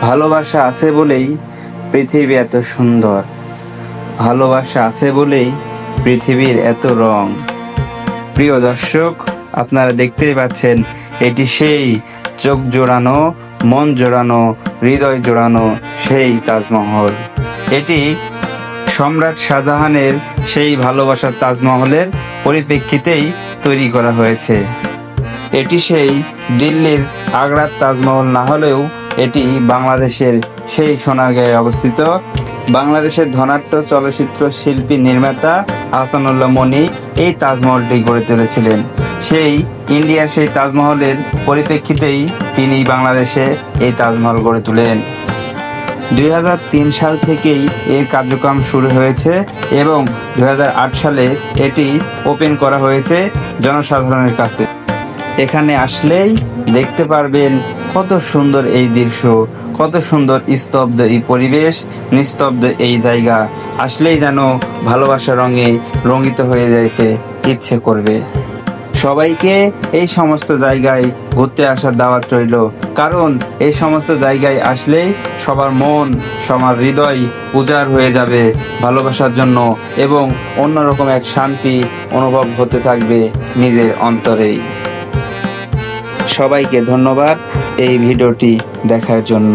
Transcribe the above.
ভালোবাসা আছে বলেই পৃথিবী এত সুন্দর, ভালোবাসা আছে বলেই পৃথিবীর এত রং। প্রিয় দর্শক, আপনারা দেখতেই পাচ্ছেন এটি সেই চোখ জোড়ানো, মন জোড়ানো, হৃদয় জোড়ানো সেই তাজমহল। এটি সম্রাট শাহজাহানের সেই ভালোবাসার তাজমহলের পরিপ্রেক্ষিতেই তৈরি করা হয়েছে। এটি সেই দিল্লির আগ্রার তাজমহল না হলেও এটি বাংলাদেশের সেই সোনারগাঁয়ে অবস্থিত। বাংলাদেশের ধনাঢ্য চলচ্চিত্র শিল্পী নির্মাতা আহসানুল্লাহ মনি এই তাজমহলটি গড়ে তুলেছিলেন। সেই ইন্ডিয়ার সেই তাজমহলের পরিপ্রেক্ষিতেই তিনি বাংলাদেশে এই তাজমহল গড়ে তোলেন। 2003 সাল থেকেই এর কার্যক্রম শুরু হয়েছে এবং 2008 সালে এটি ওপেন করা হয়েছে জনসাধারণের কাছে। এখানে আসলেই দেখতে পারবেন কত সুন্দর এই দৃশ্য, কত সুন্দর স্তব্ধ এই পরিবেশ, নিস্তব্ধ এই জায়গা। আসলেই যেন ভালোবাসার রঙে রঙিত হয়ে যেতে ইচ্ছে করবে। সবাইকে এই সমস্ত জায়গায় ঘুরতে আসার দাওয়াত রইল, কারণ এই সমস্ত জায়গায় আসলেই সবার মন, সবার হৃদয় উজাড় হয়ে যাবে ভালোবাসার জন্য এবং অন্যরকম এক শান্তি অনুভব হতে থাকবে নিজের অন্তরেই। সবাইকে ধন্যবাদ এই ভিডিওটি দেখার জন্য।